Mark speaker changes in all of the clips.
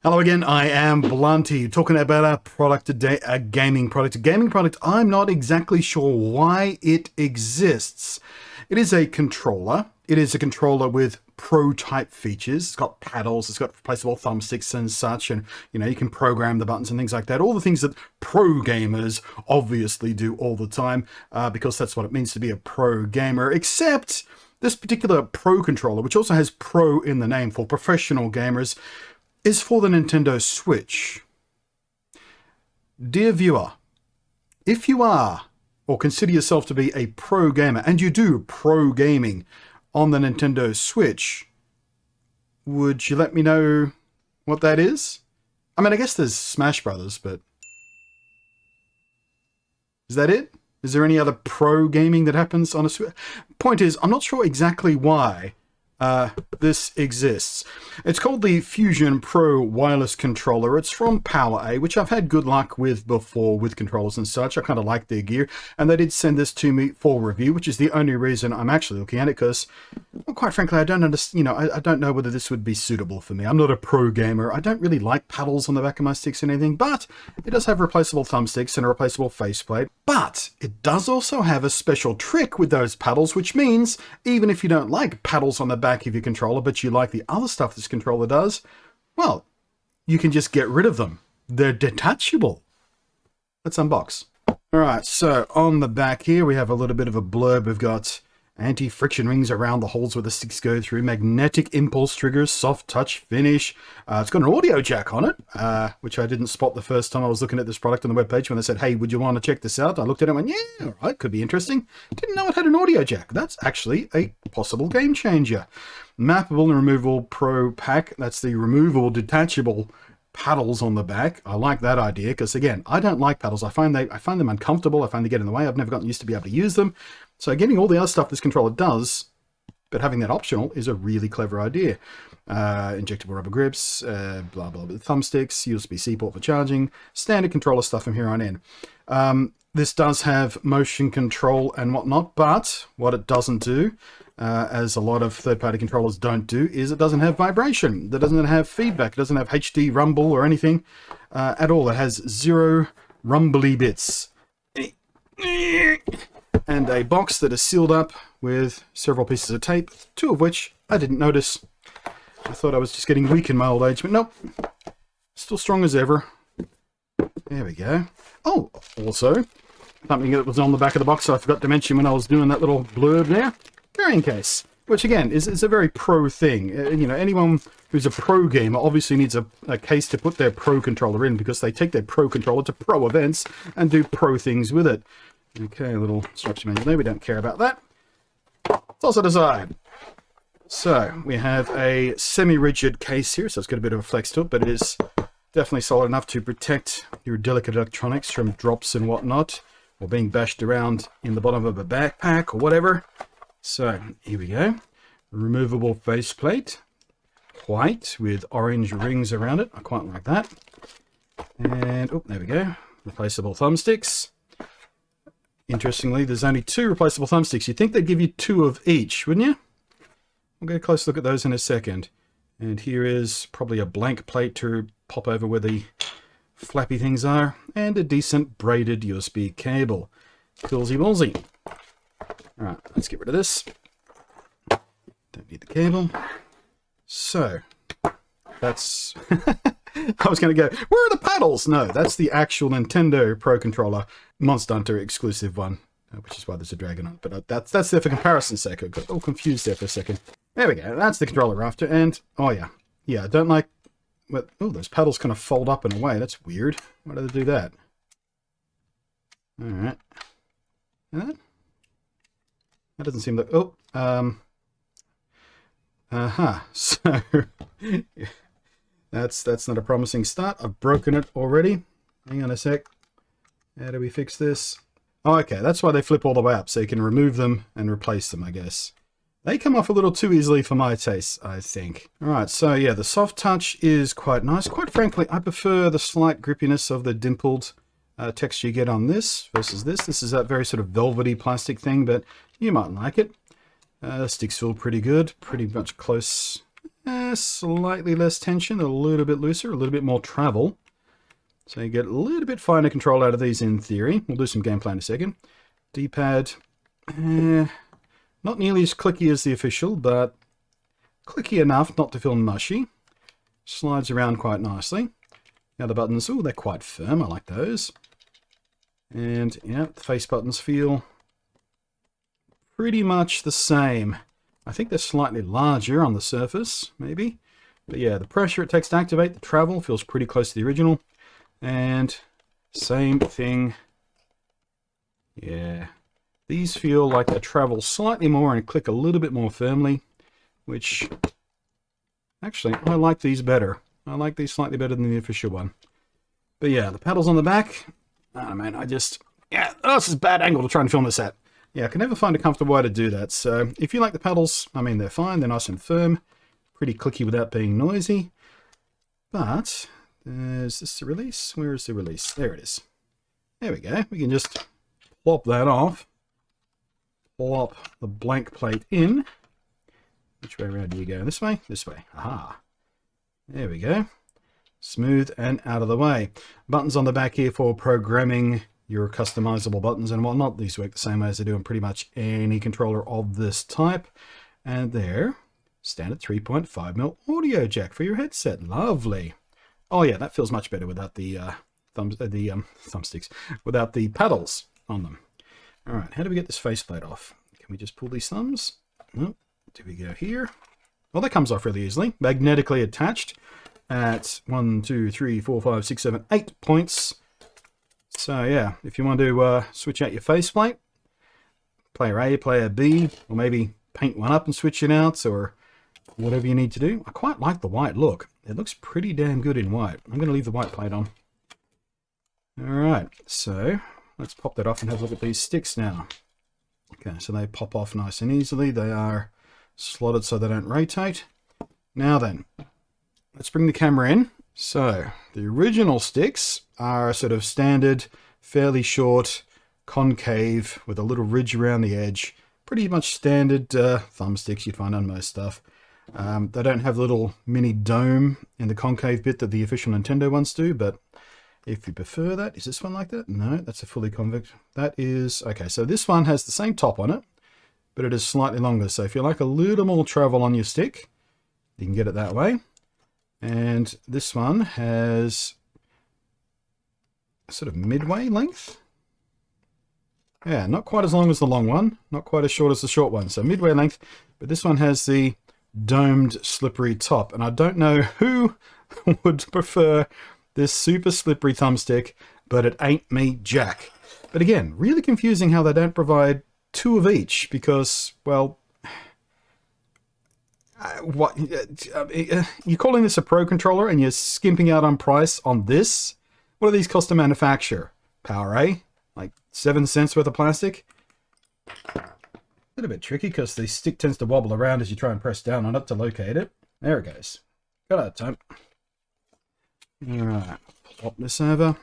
Speaker 1: Hello again, I am Blunty, talking about a product today, a gaming product. A gaming product, I'm not exactly sure why it exists. It is a controller. It is a controller with pro-type features. It's got paddles, it's got replaceable thumbsticks and such, and you can program the buttons and things like that. All the things that pro gamers obviously do all the time, because that's what it means to be a pro gamer, except this particular pro controller, which also has pro in the name for professional gamers, is for the Nintendo Switch. Dear viewer, if you are, or consider yourself to be a pro gamer, and you do pro gaming on the Nintendo Switch, would you let me know what that is? I mean, I guess there's Smash Brothers, but is that it? Is there any other pro gaming that happens on a Switch? Point is, I'm not sure exactly why this exists. It's called the Fusion Pro Wireless Controller. It's from PowerA, which I've had good luck with before with controllers and such. I kind of like their gear, and they did send this to me for review, which is the only reason I'm actually looking at it, because, well, quite frankly, I don't understand. I don't know whether this would be suitable for me. I'm not a pro gamer. I don't really like paddles on the back of my sticks and anything, but it does have replaceable thumbsticks and a replaceable faceplate. But it does also have a special trick with those paddles, which means even if you don't like paddles on the back of your controller, but you like the other stuff this controller does, well, you can just get rid of them. They're detachable. Let's unbox. All right, so on the back here, we have a little bit of a blurb. We've got anti-friction rings around the holes where the sticks go through, magnetic impulse triggers, soft touch finish. It's got an audio jack on it, which I didn't spot the first time I was looking at this product on the webpage when they said, hey, would you want to check this out? I looked at it and went, yeah, all right, could be interesting. Didn't know it had an audio jack. That's actually a possible game changer. Mappable and removable Pro Pack. That's the removable detachable paddles on the back. I like that idea because, again, I don't like paddles. I find them uncomfortable. I find they get in the way. I've never gotten used to be able to use them. So getting all the other stuff this controller does, but having that optional, is a really clever idea. Injectable rubber grips, blah, blah, blah, thumbsticks, USB-C port for charging, standard controller stuff from here on in. This does have motion control and whatnot, but what it doesn't do, as a lot of third-party controllers don't do, is it doesn't have vibration. It doesn't have feedback. It doesn't have HD rumble or anything at all. It has zero rumbly bits. And a box that is sealed up with several pieces of tape, two of which I didn't notice. I thought I was just getting weak in my old age, but nope. Still strong as ever. There we go. Oh, also, something that was on the back of the box I forgot to mention when I was doing that little blurb there. Carrying case, which again is a very pro thing. Anyone who's a pro gamer obviously needs a case to put their pro controller in, because they take their pro controller to pro events and do pro things with it. Okay, a little instruction manual there. We don't care about that. Toss it aside. So we have a semi-rigid case here, so it's got a bit of a flex to it, but it is definitely solid enough to protect your delicate electronics from drops and whatnot, or being bashed around in the bottom of a backpack or whatever. So here we go. Removable faceplate, white with orange rings around it. I quite like that. And oh, there we go. Replaceable thumbsticks. Interestingly, there's only two replaceable thumbsticks. You'd think they'd give you two of each, wouldn't you? We'll get a close look at those in a second. And here is probably a blank plate to pop over where the flappy things are, and a decent braided USB cable. Coolsy ballsy. Alright, let's get rid of this. Don't need the cable. So, that's... I was going to go, where are the paddles? No, that's the actual Nintendo Pro Controller Monster Hunter exclusive one, which is why there's a dragon on it. But that's there for comparison's sake. I got all confused there for a second. There we go. That's the controller after. And, oh yeah. Yeah, I don't like... But, oh, those paddles kind of fold up in a way. That's weird. Why do they do that? Alright. That doesn't seem like... Oh, So... That's not a promising start. I've broken it already. Hang on a sec. How do we fix this? Oh, okay, that's why they flip all the way up, so you can remove them and replace them, I guess. They come off a little too easily for my taste, I think. Alright, so yeah, the soft touch is quite nice. Quite frankly, I prefer the slight grippiness of the dimpled texture you get on this versus this. This is that very sort of velvety plastic thing, but you might like it. Sticks feel pretty good. Pretty much close Slightly less tension, a little bit looser, a little bit more travel. So you get a little bit finer control out of these in theory. We'll do some gameplay in a second. D-pad, not nearly as clicky as the official, but clicky enough not to feel mushy. Slides around quite nicely. Now the buttons, oh, they're quite firm. I like those. And yeah, the face buttons feel pretty much the same. I think they're slightly larger on the surface, maybe. But yeah, the pressure it takes to activate the travel feels pretty close to the original. And same thing. Yeah, these feel like they travel slightly more and click a little bit more firmly, which actually I like these better. I like these slightly better than the official one. But yeah, the paddles on the back. Oh man, this is a bad angle to try and film this at. Yeah, I can never find a comfortable way to do that. So if you like the paddles, I mean, they're fine. They're nice and firm, pretty clicky without being noisy. But is this the release? Where is the release? There it is. There we go. We can just plop that off. Plop the blank plate in. Which way around do you go? This way? This way. Aha. There we go. Smooth and out of the way. Buttons on the back here for programming your customizable buttons and whatnot. These work the same way as they do in pretty much any controller of this type. And there, standard 3.5mm audio jack for your headset. Lovely. Oh yeah, that feels much better without the thumbsticks, without the paddles on them. All right, how do we get this faceplate off? Can we just pull these thumbs? Oh, do we go here? Well, that comes off really easily. Magnetically attached at 1, 2, 3, 4, 5, 6, 7, 8 points. So yeah, if you want to switch out your faceplate, player A, player B, or maybe paint one up and switch it out, or whatever you need to do. I quite like the white look. It looks pretty damn good in white. I'm going to leave the white plate on. Alright, so let's pop that off and have a look at these sticks now. Okay, so they pop off nice and easily. They are slotted so they don't rotate. Now then, let's bring the camera in. So, the original sticks are sort of standard, fairly short, concave, with a little ridge around the edge. Pretty much standard thumbsticks you'd find on most stuff. They don't have a little mini dome in the concave bit that the official Nintendo ones do, but if you prefer that, is this one like that? No, that's a fully convex. That is, okay, so this one has the same top on it, but it is slightly longer. So if you like a little more travel on your stick, you can get it that way. And this one has a sort of midway length. Yeah, not quite as long as the long one, not quite as short as the short one. So midway length, but this one has the domed slippery top. And I don't know who would prefer this super slippery thumbstick, but it ain't me jack. But again, really confusing how they don't provide two of each because, well, what you're calling this a pro controller and you're skimping out on price on this? What do these cost to manufacture? PowerA, like 7 cents worth of plastic. A little bit tricky because the stick tends to wobble around as you try and press down on it to locate it. There it goes. Got out of time. Alright, plop this over.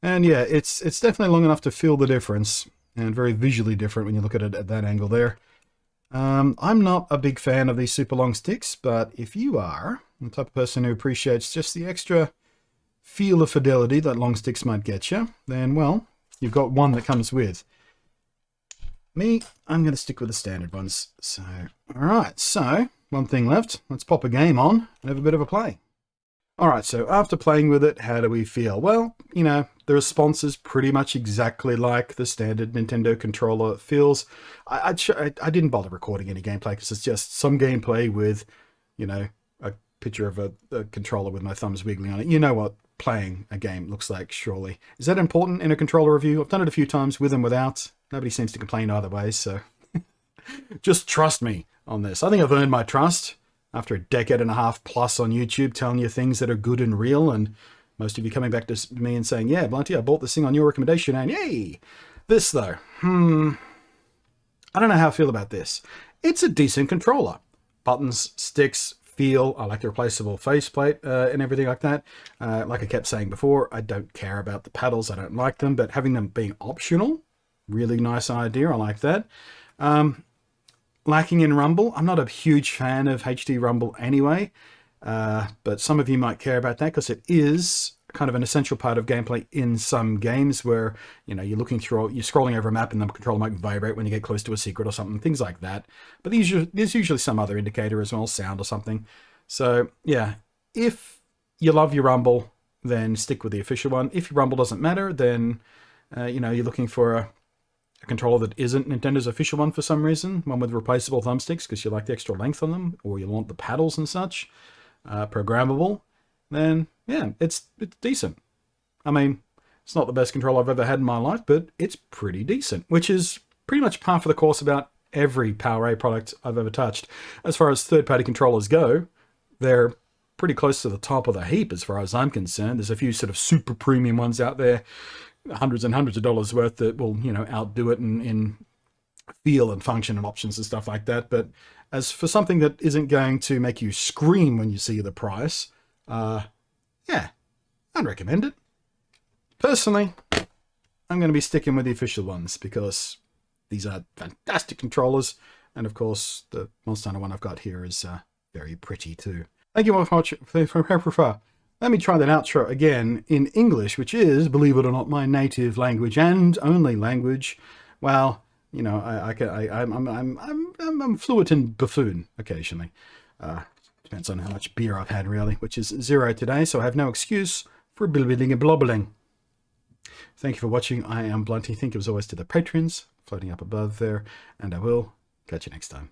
Speaker 1: And yeah, it's definitely long enough to feel the difference, and very visually different when you look at it at that angle there. I'm not a big fan of these super long sticks, but if you are the type of person who appreciates just the extra feel of fidelity that long sticks might get you, then, well, you've got one that comes with. Me, I'm going to stick with the standard ones. So, alright, so, one thing left. Let's pop a game on and have a bit of a play. Alright, so after playing with it, how do we feel? Well, you know, the response is pretty much exactly like the standard Nintendo controller feels. I didn't bother recording any gameplay because it's just some gameplay with, you know, a picture of a controller with my thumbs wiggling on it. You know what playing a game looks like, surely. Is that important in a controller review? I've done it a few times with and without. Nobody seems to complain either way, so just trust me on this. I think I've earned my trust after a decade and a half plus on YouTube telling you things that are good and real, and most of you coming back to me and saying, yeah, Blunty, I bought this thing on your recommendation, and yay! This, though, I don't know how I feel about this. It's a decent controller. Buttons, sticks, feel. I like the replaceable faceplate and everything like that. Like I kept saying before, I don't care about the paddles. I don't like them, but having them being optional, really nice idea. I like that. lacking in rumble. I'm not a huge fan of HD rumble anyway, but some of you might care about that because it is kind of an essential part of gameplay in some games where, you know, you're scrolling over a map and the controller might vibrate when you get close to a secret or something, things like that. But there's usually some other indicator as well, sound or something. So yeah, if you love your rumble, then stick with the official one. If your rumble doesn't matter, then you know, you're looking for a controller that isn't Nintendo's official one for some reason, one with replaceable thumbsticks because you like the extra length on them, or you want the paddles and such, programmable, then yeah, it's decent. I mean, it's not the best controller I've ever had in my life, but it's pretty decent, which is pretty much par for the course about every PowerA product I've ever touched. As far as third-party controllers go, they're pretty close to the top of the heap as far as I'm concerned. There's a few sort of super premium ones out there, hundreds and hundreds of dollars worth, that will, you know, outdo it in feel and function and options and stuff like that. But as for something that isn't going to make you scream when you see the price, yeah, I'd recommend it. Personally, I'm going to be sticking with the official ones because these are fantastic controllers. And of course, the Monster Hunter one I've got here is very pretty too. Thank you all for watching. Let me try that outro again in English, which is, believe it or not, my native language and only language. Well, you know, I'm fluent in buffoon occasionally. Depends on how much beer I've had, really, which is 0 today, so I have no excuse for blibbling and blobbling. Thank you for watching. I am Blunty. Thank you as always to the patrons floating up above there, and I will catch you next time.